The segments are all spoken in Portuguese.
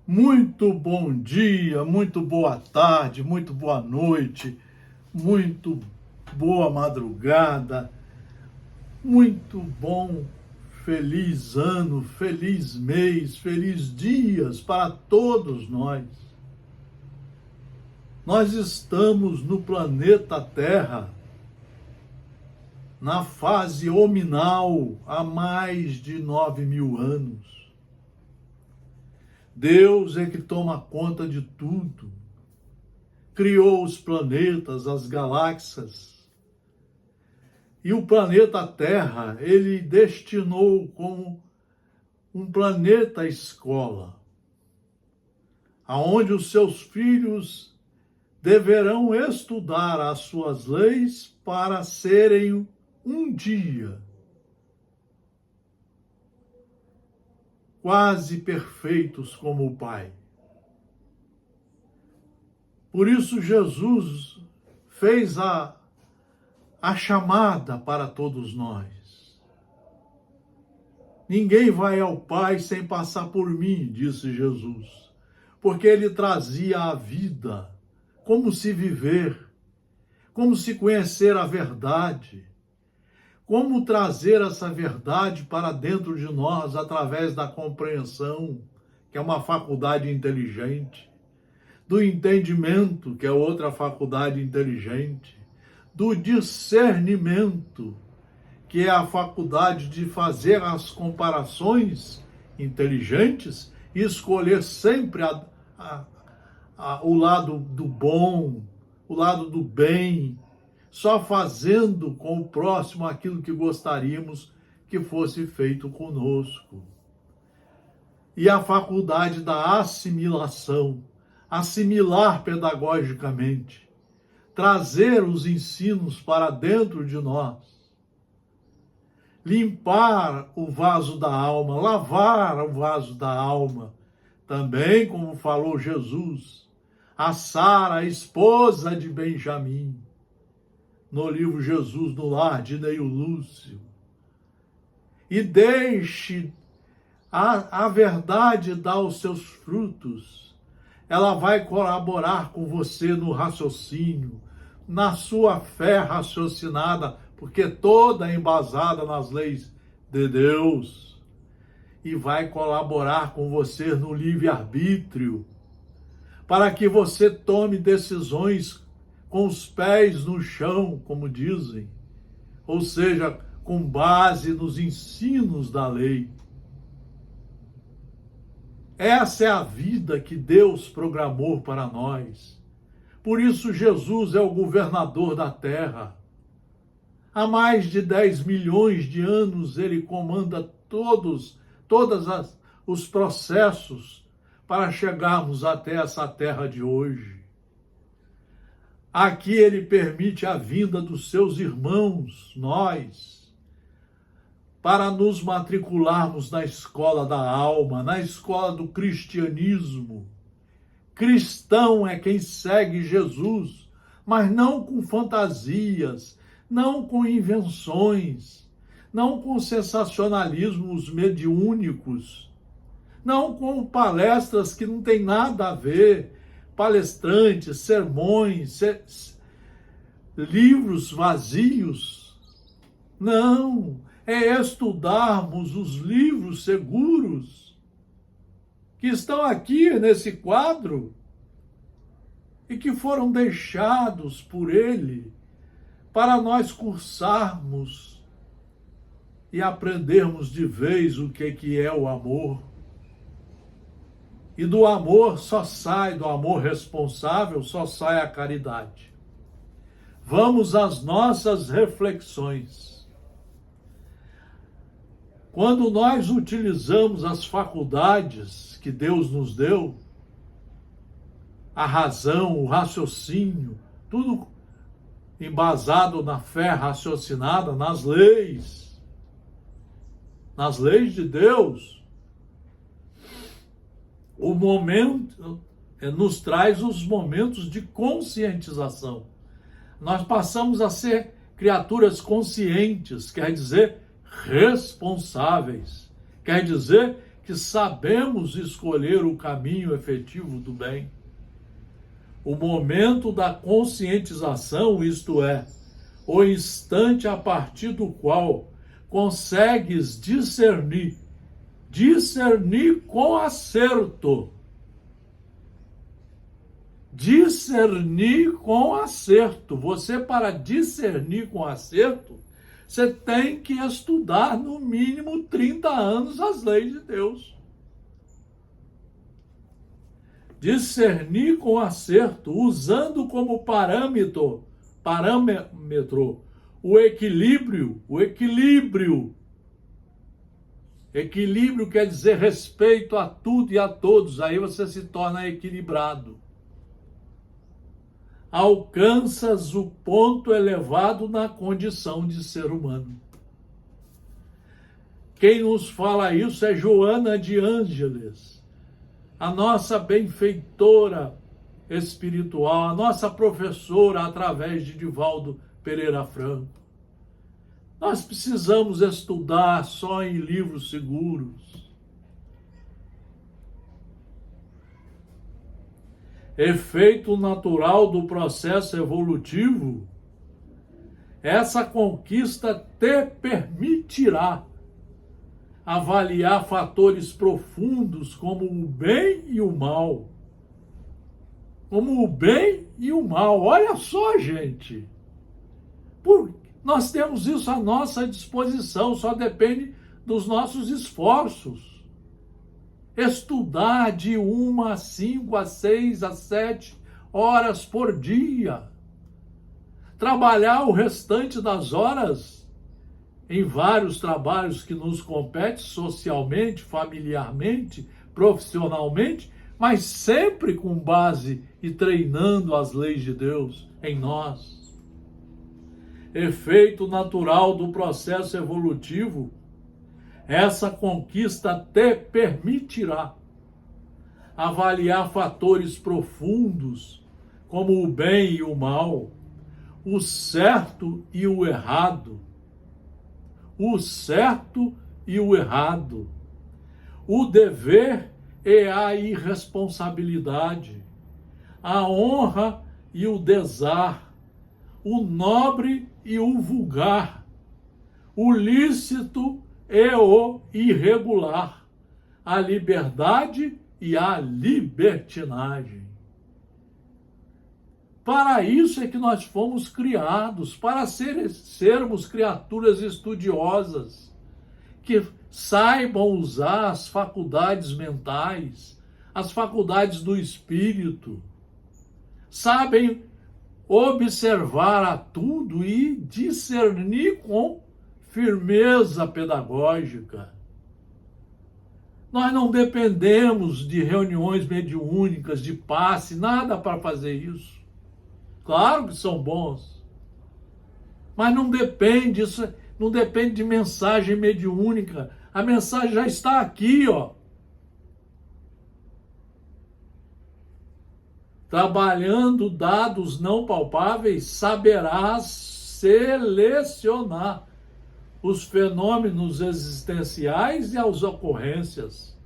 Muito bom dia, muito boa tarde, muito boa noite, muito boa madrugada, muito bom, feliz ano, feliz mês, feliz dias para todos nós. Nós estamos no planeta Terra, na fase hominal, há mais de 9.000 anos. Deus é que toma conta de tudo. Criou os planetas, as galáxias. E o planeta Terra, ele destinou como um planeta escola, aonde os seus filhos deverão estudar as suas leis para serem um dia quase perfeitos como o Pai. Por isso Jesus fez a chamada para todos nós. Ninguém vai ao Pai sem passar por mim, disse Jesus, porque ele trazia a vida, como se viver, como se conhecer a verdade, como trazer essa verdade para dentro de nós através da compreensão, que é uma faculdade inteligente, do entendimento, que é outra faculdade inteligente, do discernimento, que é a faculdade de fazer as comparações inteligentes e escolher sempre o lado do bom, o lado do bem, só fazendo com o próximo aquilo que gostaríamos que fosse feito conosco. E a faculdade da assimilação, assimilar pedagogicamente, trazer os ensinos para dentro de nós, limpar o vaso da alma, lavar o vaso da alma, também como falou Jesus, a Sara, a esposa de Benjamim, no livro Jesus no Lar de Neio Lúcio. E deixe a verdade dar os seus frutos. Ela vai colaborar com você no raciocínio, na sua fé raciocinada, porque toda é embasada nas leis de Deus. E vai colaborar com você no livre-arbítrio, para que você tome decisões com os pés no chão, como dizem, ou seja, com base nos ensinos da lei. Essa é a vida que Deus programou para nós. Por isso Jesus é o governador da terra. Há mais de 10 milhões de anos ele comanda todos os processos para chegarmos até essa terra de hoje. Aqui ele permite a vinda dos seus irmãos, nós, para nos matricularmos na escola da alma, na escola do cristianismo. Cristão é quem segue Jesus, mas não com fantasias, não com invenções, não com sensacionalismos mediúnicos, não com palestras que não tem nada a ver, palestrantes, sermões, livros vazios. Não, é estudarmos os livros seguros que estão aqui nesse quadro e que foram deixados por ele para nós cursarmos e aprendermos de vez o que é o amor. E do amor do amor responsável, só sai a caridade. Vamos às nossas reflexões. Quando nós utilizamos as faculdades que Deus nos deu, a razão, o raciocínio, tudo embasado na fé raciocinada, nas leis de Deus, o momento nos traz os momentos de conscientização. Nós passamos a ser criaturas conscientes, quer dizer, responsáveis. Quer dizer que sabemos escolher o caminho efetivo do bem. O momento da conscientização, isto é, o instante a partir do qual consegues discernir com acerto. Discernir com acerto. Você, para discernir com acerto, você tem que estudar no mínimo 30 anos as leis de Deus. Discernir com acerto, usando como parâmetro o equilíbrio. Equilíbrio quer dizer respeito a tudo e a todos, aí você se torna equilibrado. Alcanças o ponto elevado na condição de ser humano. Quem nos fala isso é Joana de Ângeles, a nossa benfeitora espiritual, a nossa professora através de Divaldo Pereira Franco. Nós precisamos estudar só em livros seguros. Efeito natural do processo evolutivo, essa conquista te permitirá avaliar fatores profundos como o bem e o mal. Como o bem e o mal. Olha só, gente. Nós temos isso à nossa disposição, só depende dos nossos esforços. Estudar de 1 a 5, a 6, a 7 horas por dia. Trabalhar o restante das horas em vários trabalhos que nos competem socialmente, familiarmente, profissionalmente, mas sempre com base e treinando as leis de Deus em nós. Efeito natural do processo evolutivo, essa conquista te permitirá avaliar fatores profundos como o bem e o mal, o certo e o errado, o dever e a irresponsabilidade, a honra e o desar, o nobre e o vulgar, o lícito e o irregular, a liberdade e a libertinagem. Para isso é que nós fomos criados, para sermos criaturas estudiosas, que saibam usar as faculdades mentais, as faculdades do espírito, sabem observar a tudo e discernir com firmeza pedagógica. Nós não dependemos de reuniões mediúnicas, de passe, nada para fazer isso. Claro que são bons, mas não depende, isso não depende de mensagem mediúnica. A mensagem já está aqui, ó. Trabalhando dados não palpáveis, saberás selecionar os fenômenos existenciais e as ocorrências,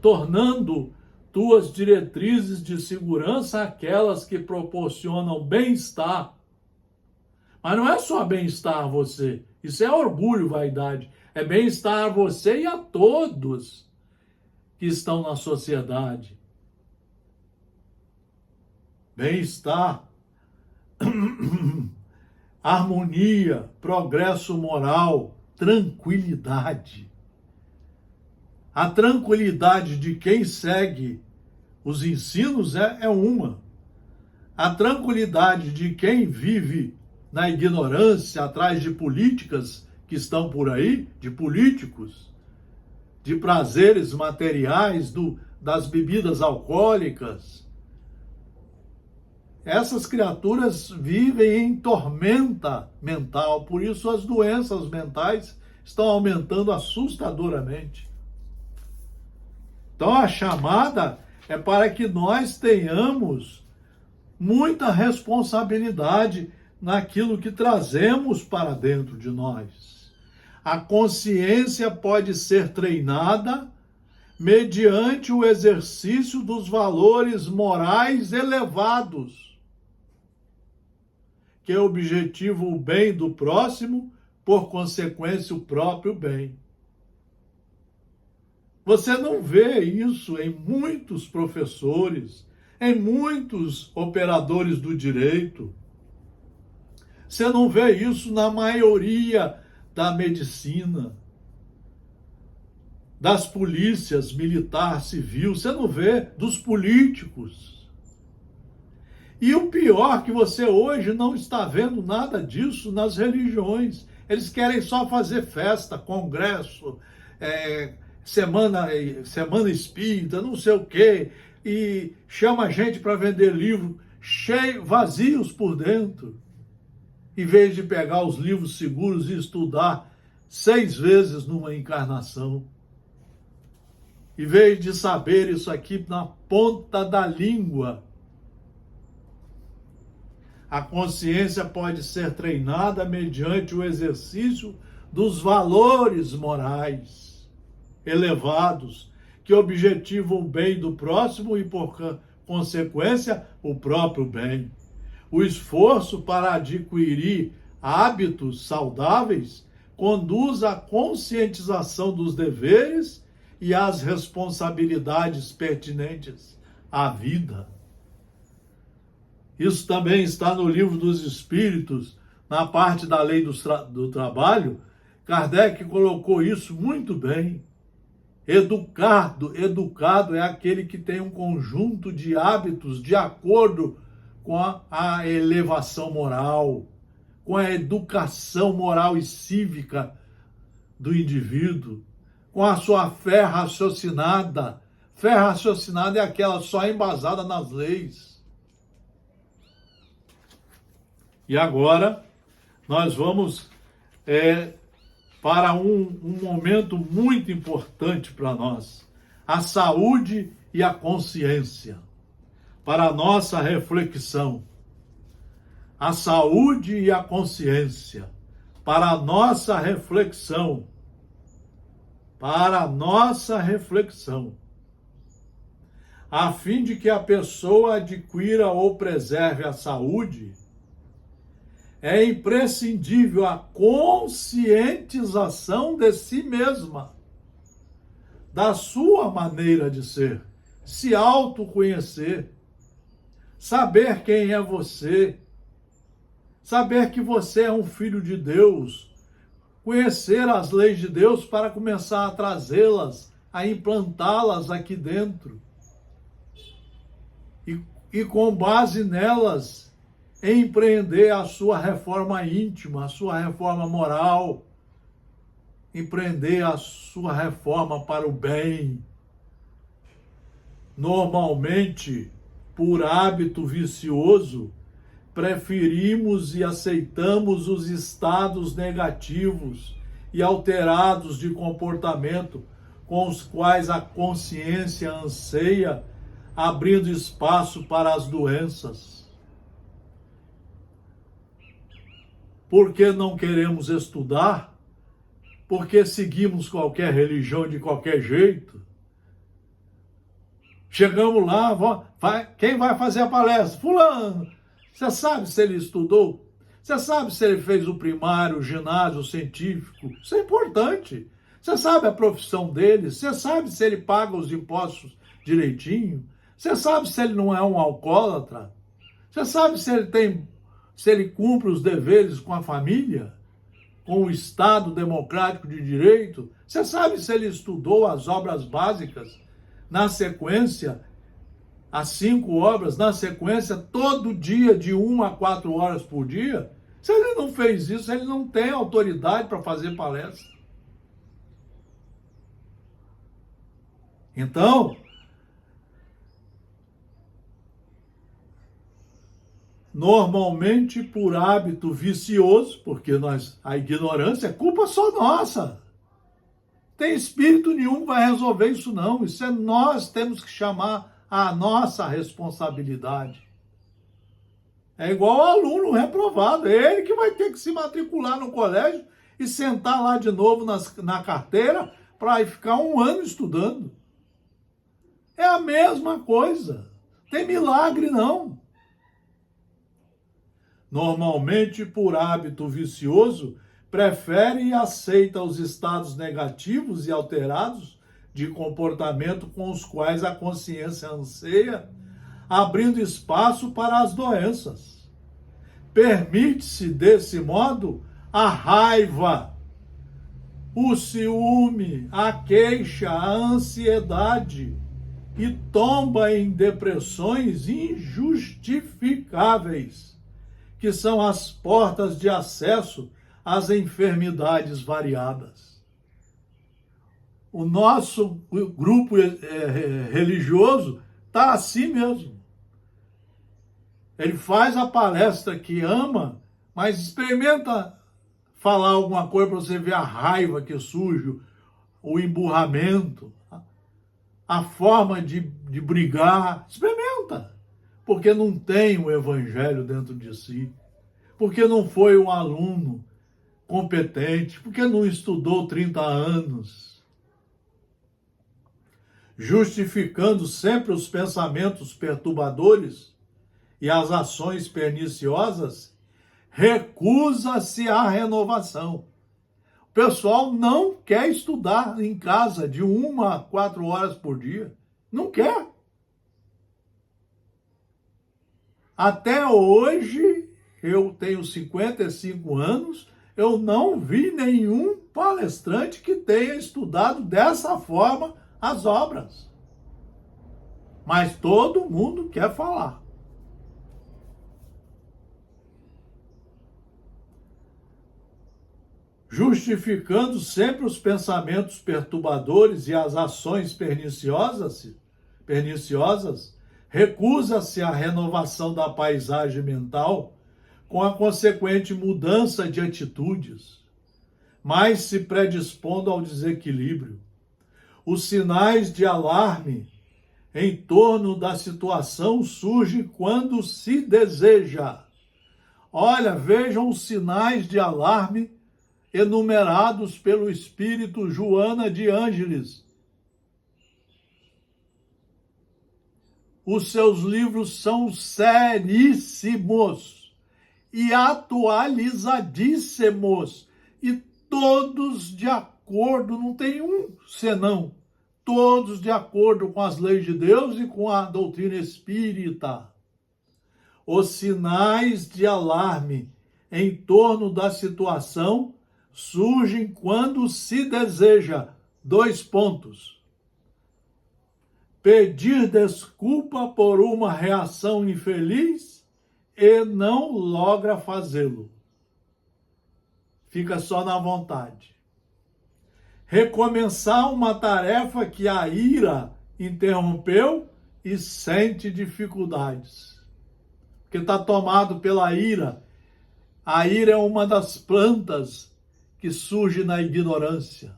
tornando tuas diretrizes de segurança aquelas que proporcionam bem-estar. Mas não é só bem-estar a você, isso é orgulho, vaidade. É bem-estar a você e a todos que estão na sociedade. Bem-estar, harmonia, progresso moral, tranquilidade. A tranquilidade de quem segue os ensinos é uma. A tranquilidade de quem vive na ignorância, atrás de políticas que estão por aí, de políticos, de prazeres materiais, das bebidas alcoólicas. Essas criaturas vivem em tormenta mental, por isso as doenças mentais estão aumentando assustadoramente. Então a chamada é para que nós tenhamos muita responsabilidade naquilo que trazemos para dentro de nós. A consciência pode ser treinada mediante o exercício dos valores morais elevados, que objetiva o bem do próximo, por consequência, o próprio bem. Você não vê isso em muitos professores, em muitos operadores do direito. Você não vê isso na maioria da medicina, das polícias militar, civil. Você não vê dos políticos. E o pior que você hoje não está vendo nada disso nas religiões. Eles querem só fazer festa, congresso, semana espírita, não sei o quê, e chama a gente para vender livros vazios por dentro, em vez de pegar os livros seguros e estudar 6 vezes numa encarnação. Em vez de saber isso aqui na ponta da língua. A consciência pode ser treinada mediante o exercício dos valores morais elevados, que objetivam o bem do próximo e, por consequência, o próprio bem. O esforço para adquirir hábitos saudáveis conduz à conscientização dos deveres e às responsabilidades pertinentes à vida. Isso também está no Livro dos Espíritos, na parte da lei do trabalho. Kardec colocou isso muito bem. Educado é aquele que tem um conjunto de hábitos de acordo com a elevação moral, com a educação moral e cívica do indivíduo, com a sua fé raciocinada. Fé raciocinada é aquela só embasada nas leis. E agora nós vamos para um momento muito importante para nós, a saúde e a consciência, para a nossa reflexão. A saúde e a consciência, para a nossa reflexão. Para a nossa reflexão. A fim de que a pessoa adquira ou preserve a saúde, é imprescindível a conscientização de si mesma, da sua maneira de ser, se autoconhecer, saber quem é você, saber que você é um filho de Deus, conhecer as leis de Deus para começar a trazê-las, a implantá-las aqui dentro. E com base nelas, empreender a sua reforma íntima, a sua reforma moral, empreender a sua reforma para o bem. Normalmente, por hábito vicioso, preferimos e aceitamos os estados negativos e alterados de comportamento com os quais a consciência anseia, abrindo espaço para as doenças. Porque não queremos estudar? Porque seguimos qualquer religião de qualquer jeito? Chegamos lá, quem vai fazer a palestra? Fulano. Você sabe se ele estudou? Você sabe se ele fez o primário, o ginásio, o científico? Isso é importante. Você sabe a profissão dele? Você sabe se ele paga os impostos direitinho? Você sabe se ele não é um alcoólatra? Você sabe se ele cumpre os deveres com a família? Com o Estado democrático de direito? Você sabe se ele estudou as obras básicas? Na sequência, as 5 obras, na sequência, todo dia, de 1 a 4 horas por dia? Se ele não fez isso, ele não tem autoridade para fazer palestra. Então, normalmente por hábito vicioso, porque a ignorância é culpa só nossa. Tem espírito nenhum que vai resolver isso não. Isso é nós temos que chamar a nossa responsabilidade. É igual ao aluno reprovado. É ele que vai ter que se matricular no colégio e sentar lá de novo na carteira para ficar 1 ano estudando. a mesma coisa. Tem milagre, não. Normalmente, por hábito vicioso, prefere e aceita os estados negativos e alterados de comportamento com os quais a consciência anseia, abrindo espaço para as doenças. Permite-se, desse modo, a raiva, o ciúme, a queixa, a ansiedade e tomba em depressões injustificáveis, que são as portas de acesso às enfermidades variadas. O nosso grupo religioso está assim mesmo. Ele faz a palestra que ama, mas experimenta falar alguma coisa para você ver a raiva que surge, o emburramento, a forma de brigar. Experimenta, porque não tem o evangelho dentro de si, porque não foi um aluno competente, porque não estudou 30 anos. Justificando sempre os pensamentos perturbadores e as ações perniciosas, recusa-se à renovação. O pessoal não quer estudar em casa de 1 a 4 horas por dia. Não quer. Até hoje, eu tenho 55 anos, eu não vi nenhum palestrante que tenha estudado dessa forma as obras. Mas todo mundo quer falar. Justificando sempre os pensamentos perturbadores e as ações perniciosas, recusa-se à renovação da paisagem mental com a consequente mudança de atitudes, mas se predispondo ao desequilíbrio. Os sinais de alarme em torno da situação surgem quando se deseja. Olha, vejam os sinais de alarme enumerados pelo espírito Joana de Ângeles. Os seus livros são seríssimos e atualizadíssimos, e todos de acordo, não tem um senão, todos de acordo com as leis de Deus e com a doutrina espírita. Os sinais de alarme em torno da situação surgem quando se deseja, 2 pontos. Pedir desculpa por uma reação infeliz e não logra fazê-lo. Fica só na vontade. Recomeçar uma tarefa que a ira interrompeu e sente dificuldades. Porque está tomado pela ira. A ira é uma das plantas que surge na ignorância.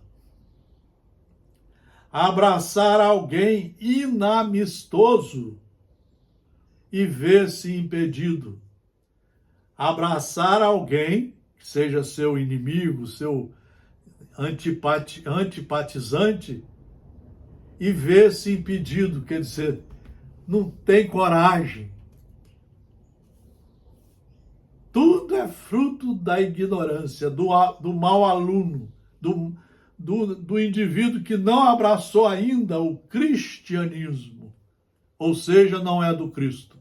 Abraçar alguém inamistoso e ver-se impedido. Abraçar alguém, que seja seu inimigo, seu antipatizante, e ver-se impedido, quer dizer, não tem coragem. Tudo é fruto da ignorância, do mau aluno, do indivíduo que não abraçou ainda o cristianismo, ou seja, não é do Cristo.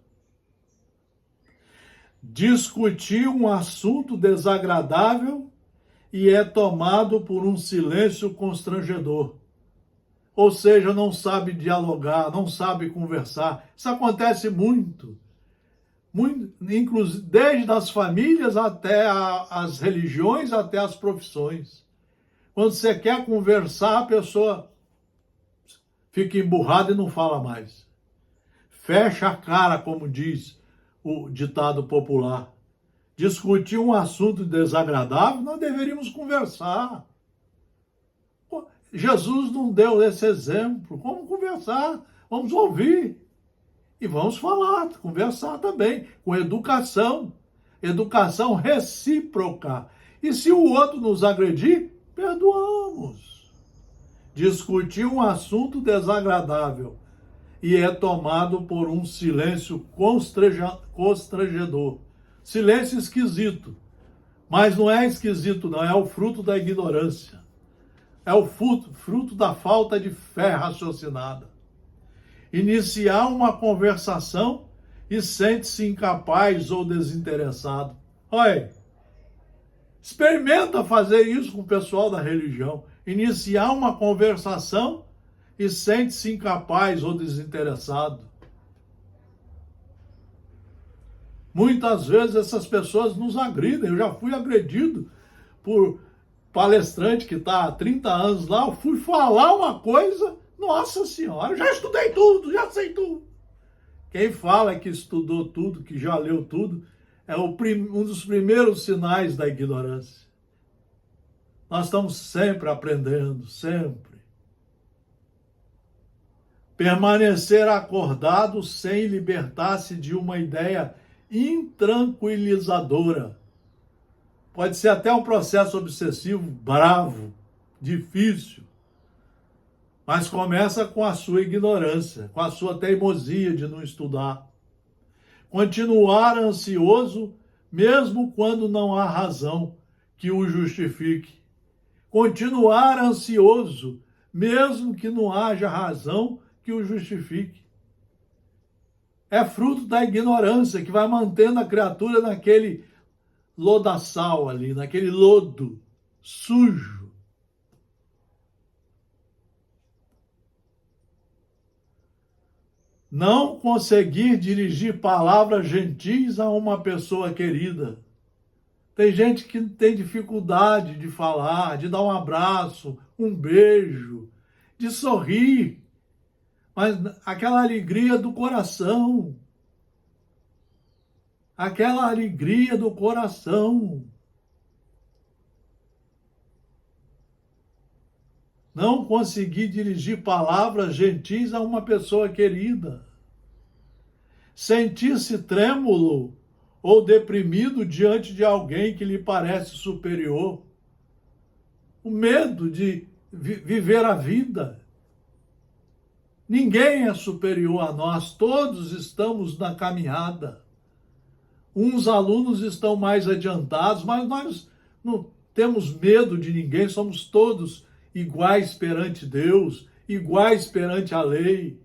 Discutir um assunto desagradável e é tomado por um silêncio constrangedor. Ou seja, não sabe dialogar, não sabe conversar. Isso acontece muito, inclusive desde as famílias até as religiões, até as profissões. Quando você quer conversar, a pessoa fica emburrada e não fala mais. Fecha a cara, como diz o ditado popular. Discutir um assunto desagradável, nós deveríamos conversar. Pô, Jesus não deu esse exemplo. Vamos conversar, vamos ouvir. E vamos falar, conversar também, com educação. Educação recíproca. E se o outro nos agredir, perdoamos. Discutir um assunto desagradável e é tomado por um silêncio constrangedor. Silêncio esquisito, mas não é esquisito, não, é o fruto da ignorância. É o fruto da falta de fé raciocinada. Iniciar uma conversação e sente-se incapaz ou desinteressado. Olha, experimenta fazer isso com o pessoal da religião. Iniciar uma conversação e sente-se incapaz ou desinteressado. Muitas vezes essas pessoas nos agridem. Eu já fui agredido por palestrante que está há 30 anos lá. Eu fui falar uma coisa, nossa senhora, eu já estudei tudo, já sei tudo. Quem fala que estudou tudo, que já leu tudo, é um dos primeiros sinais da ignorância. Nós estamos sempre aprendendo, sempre. Permanecer acordado sem libertar-se de uma ideia intranquilizadora. Pode ser até um processo obsessivo bravo, difícil, mas começa com a sua ignorância, com a sua teimosia de não estudar. Continuar ansioso, mesmo quando não há razão que o justifique. Continuar ansioso, mesmo que não haja razão que o justifique. É fruto da ignorância que vai mantendo a criatura naquele lodaçal ali, naquele lodo sujo. Não conseguir dirigir palavras gentis a uma pessoa querida. Tem gente que tem dificuldade de falar, de dar um abraço, um beijo, de sorrir. Mas aquela alegria do coração. Aquela alegria do coração. Não conseguir dirigir palavras gentis a uma pessoa querida. Sentir-se trêmulo ou deprimido diante de alguém que lhe parece superior. O medo de viver a vida. Ninguém é superior a nós, todos estamos na caminhada. Uns alunos estão mais adiantados, mas nós não temos medo de ninguém, somos todos iguais perante Deus, iguais perante a lei.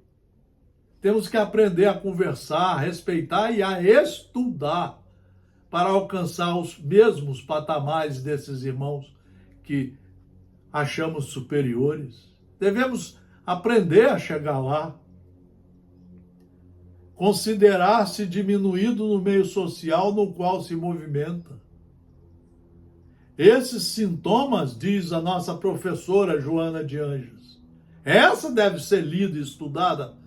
Temos que aprender a conversar, a respeitar e a estudar para alcançar os mesmos patamares desses irmãos que achamos superiores. Devemos aprender a chegar lá. Considerar-se diminuído no meio social no qual se movimenta. Esses sintomas, diz a nossa professora Joana de Anjos, essa deve ser lida e estudada.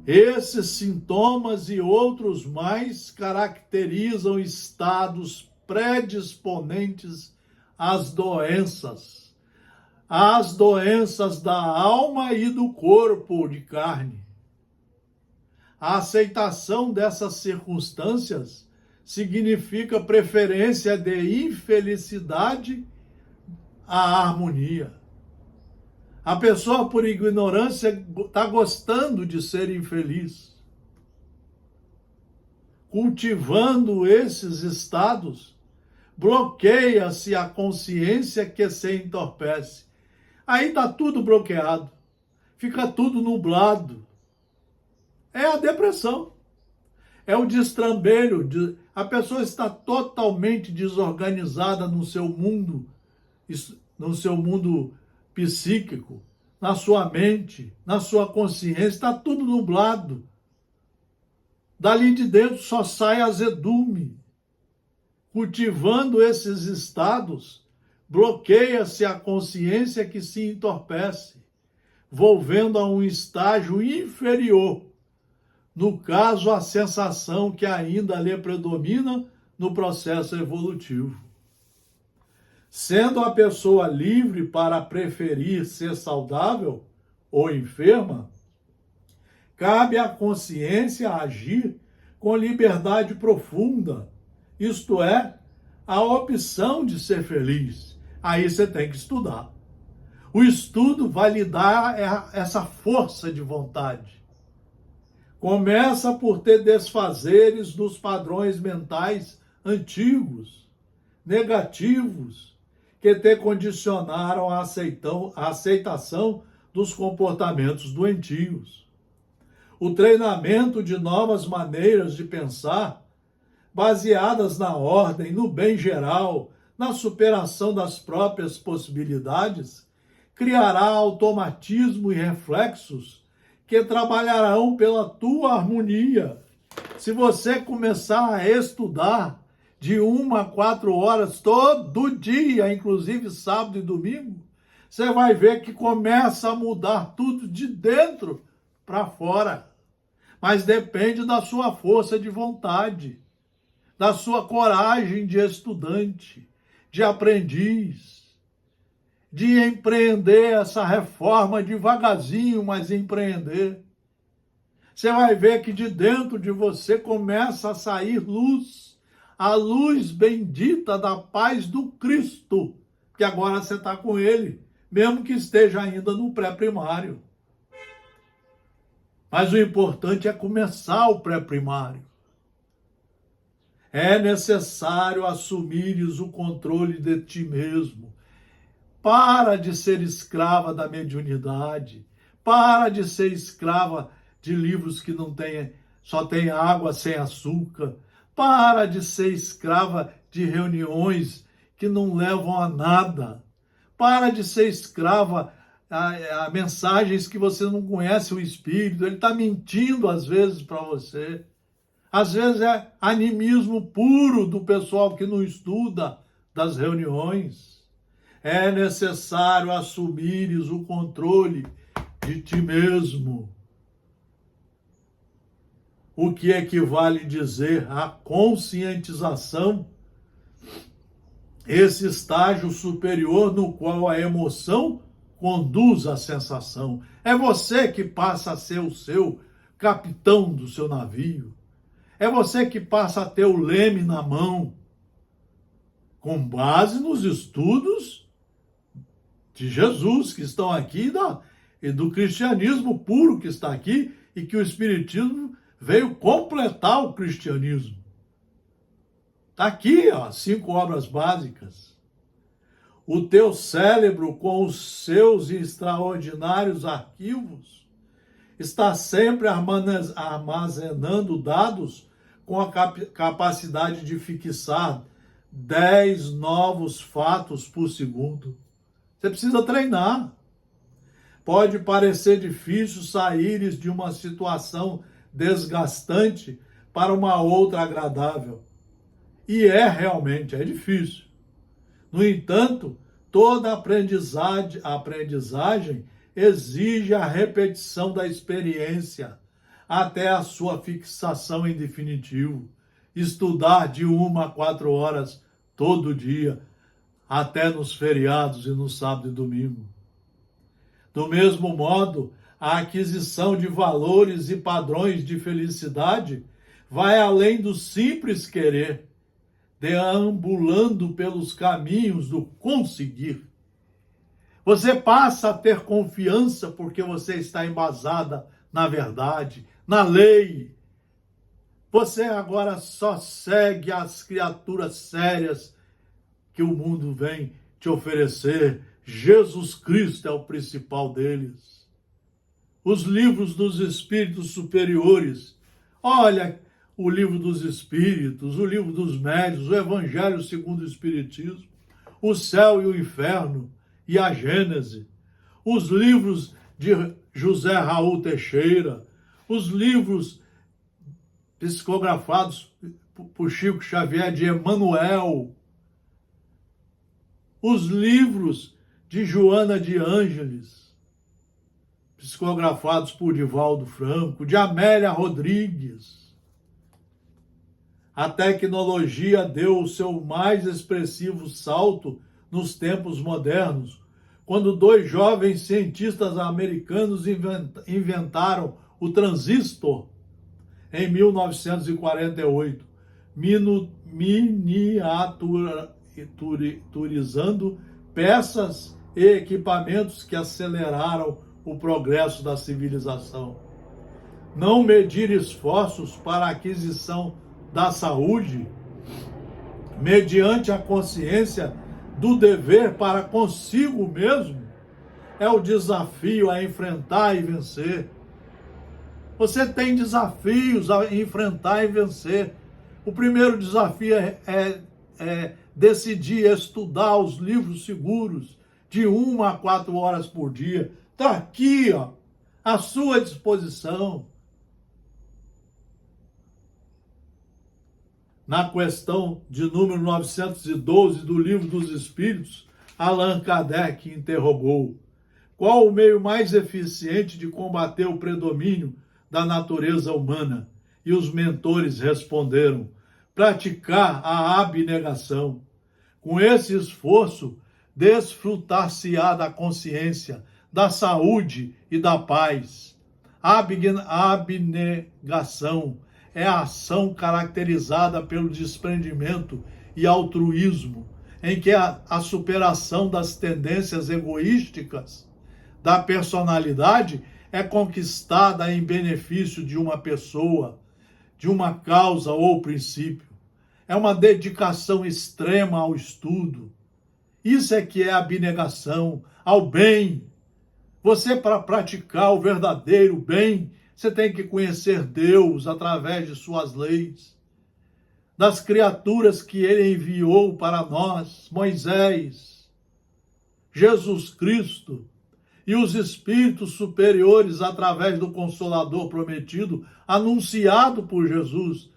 Esses sintomas e outros mais caracterizam estados predisponentes às doenças da alma e do corpo de carne. A aceitação dessas circunstâncias significa preferência de infelicidade à harmonia. A pessoa, por ignorância, está gostando de ser infeliz. Cultivando esses estados, bloqueia-se a consciência que se entorpece. Aí está tudo bloqueado, fica tudo nublado. É a depressão, é o destrambelho. A pessoa está totalmente desorganizada no seu mundo psíquico, na sua mente, na sua consciência, está tudo nublado. Dali de dentro só sai azedume. Cultivando esses estados, bloqueia-se a consciência que se entorpece, volvendo a um estágio inferior. No caso, a sensação que ainda lhe predomina no processo evolutivo. Sendo a pessoa livre para preferir ser saudável ou enferma, cabe à consciência agir com liberdade profunda, isto é, a opção de ser feliz. Aí você tem que estudar. O estudo vai lhe dar essa força de vontade. Começa por te desfazeres dos padrões mentais antigos, negativos, que te condicionaram à aceitação dos comportamentos doentios. O treinamento de novas maneiras de pensar, baseadas na ordem, no bem geral, na superação das próprias possibilidades, criará automatismo e reflexos que trabalharão pela tua harmonia. Se você começar a estudar de 1 a 4 horas todo dia, inclusive sábado e domingo, você vai ver que começa a mudar tudo de dentro para fora. Mas depende da sua força de vontade, da sua coragem de estudante, de aprendiz, de empreender essa reforma devagarzinho, mas empreender. Você vai ver que de dentro de você começa a sair luz, a luz bendita da paz do Cristo, que agora você está com ele, mesmo que esteja ainda no pré-primário. Mas o importante é começar o pré-primário. É necessário assumires o controle de ti mesmo. Para de ser escrava da mediunidade. Para de ser escrava de livros que não tem, só tem água sem açúcar. Para de ser escrava de reuniões que não levam a nada. Para de ser escrava a mensagens que você não conhece o Espírito. Ele está mentindo às vezes para você. Às vezes é animismo puro do pessoal que não estuda das reuniões. É necessário assumires o controle de ti mesmo. O que equivale dizer a conscientização, esse estágio superior no qual a emoção conduz à sensação. É você que passa a ser o seu capitão do seu navio. É você que passa a ter o leme na mão, com base nos estudos de Jesus que estão aqui e do cristianismo puro que está aqui e que o Espiritismo veio completar o cristianismo. Está aqui, ó, 5 obras básicas. O teu cérebro, com os seus extraordinários arquivos, está sempre armazenando dados com a capacidade de fixar 10 novos fatos por segundo. Você precisa treinar. Pode parecer difícil saíres de uma situação desgastante para uma outra agradável. E realmente, é difícil. No entanto, toda aprendizagem exige a repetição da experiência até a sua fixação em definitivo. Estudar de 1 a 4 horas todo dia, até nos feriados e no sábado e domingo. Do mesmo modo, a aquisição de valores e padrões de felicidade vai além do simples querer, deambulando pelos caminhos do conseguir. Você passa a ter confiança porque você está embasada na verdade, na lei. Você agora só segue as criaturas sérias que o mundo vem te oferecer. Jesus Cristo é o principal deles. Os livros dos espíritos superiores. Olha, o livro dos espíritos, o livro dos médiuns, o Evangelho segundo o Espiritismo, o céu e o inferno e a Gênese, os livros de José Raul Teixeira, os livros psicografados por Chico Xavier de Emmanuel, os livros de Joana de Ângeles, psicografados por Divaldo Franco, de Amélia Rodrigues. A tecnologia deu o seu mais expressivo salto nos tempos modernos, quando 2 jovens cientistas americanos inventaram o transistor em 1948, miniaturizando peças e equipamentos que aceleraram o progresso da civilização. Não medir esforços para a aquisição da saúde mediante a consciência do dever para consigo mesmo é o desafio a enfrentar e vencer. Você tem desafios a enfrentar e vencer. O primeiro desafio é decidir estudar os livros seguros de 1 a 4 horas por dia. Está aqui, ó, à sua disposição. Na questão de número 912 do Livro dos Espíritos, Allan Kardec interrogou: qual o meio mais eficiente de combater o predomínio da natureza humana? E os mentores responderam: praticar a abnegação. Com esse esforço, desfrutar-se-á da consciência, da saúde e da paz. A abnegação é a ação caracterizada pelo desprendimento e altruísmo, em que a superação das tendências egoísticas da personalidade é conquistada em benefício de uma pessoa, de uma causa ou princípio. É uma dedicação extrema ao estudo. Isso é que é abnegação, ao bem. Você, para praticar o verdadeiro bem, você tem que conhecer Deus através de suas leis, das criaturas que ele enviou para nós, Moisés, Jesus Cristo e os espíritos superiores através do Consolador prometido, anunciado por Jesus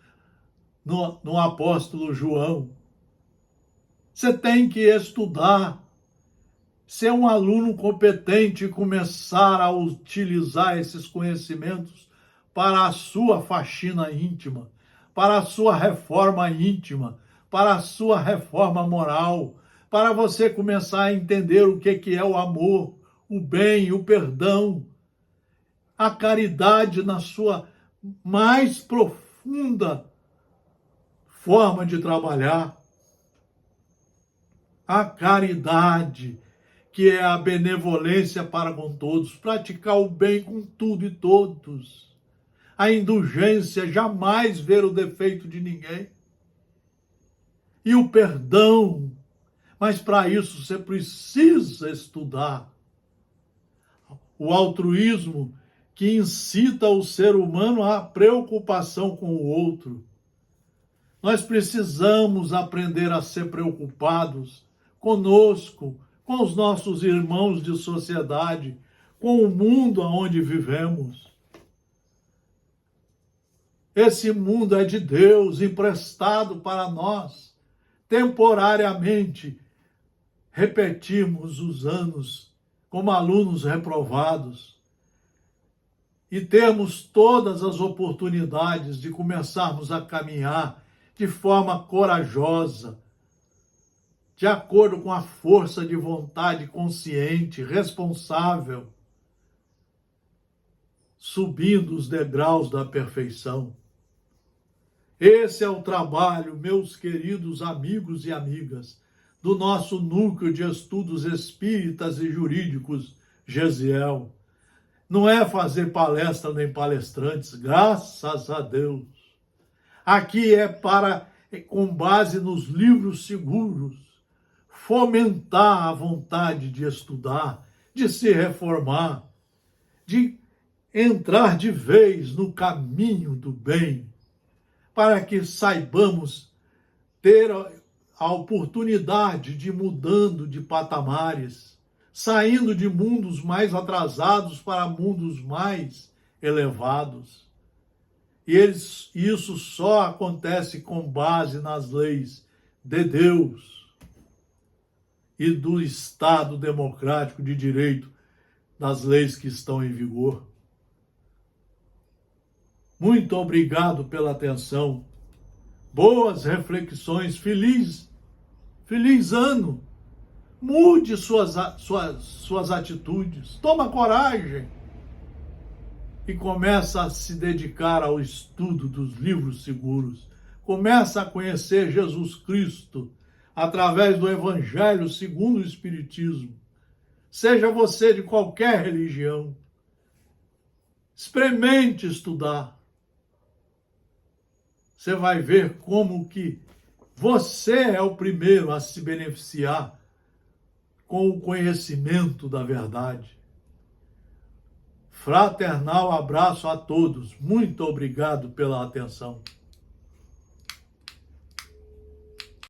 no apóstolo João. Você tem que estudar, ser um aluno competente e começar a utilizar esses conhecimentos para a sua faxina íntima, para a sua reforma íntima, para a sua reforma moral, para você começar a entender o que é o amor, o bem, o perdão, a caridade na sua mais profunda forma de trabalhar. A caridade, que é a benevolência para com todos, praticar o bem com tudo e todos. A indulgência, jamais ver o defeito de ninguém. E o perdão, mas para isso você precisa estudar. O altruísmo, que incita o ser humano à preocupação com o outro. Nós precisamos aprender a ser preocupados conosco, com os nossos irmãos de sociedade, com o mundo onde vivemos. Esse mundo é de Deus, emprestado para nós. Temporariamente, repetimos os anos como alunos reprovados e temos todas as oportunidades de começarmos a caminhar de forma corajosa, de acordo com a força de vontade consciente, responsável, subindo os degraus da perfeição. Esse é o trabalho, meus queridos amigos e amigas, do nosso núcleo de estudos espíritas e jurídicos, Gesiel. Não é fazer palestra nem palestrantes, graças a Deus. Aqui é para, com base nos livros seguros, fomentar a vontade de estudar, de se reformar, de entrar de vez no caminho do bem, para que saibamos ter a oportunidade de ir mudando de patamares, saindo de mundos mais atrasados para mundos mais elevados. E isso só acontece com base nas leis de Deus e do Estado democrático de direito, das leis que estão em vigor. Muito obrigado pela atenção. Boas reflexões. Feliz ano. Mude suas atitudes. Toma coragem. E começa a se dedicar ao estudo dos livros seguros. Começa a conhecer Jesus Cristo através do Evangelho segundo o Espiritismo. seja você de qualquer religião. Experimente estudar. Você vai ver como que você é o primeiro a se beneficiar com o conhecimento da verdade. Fraternal abraço a todos. Muito obrigado pela atenção.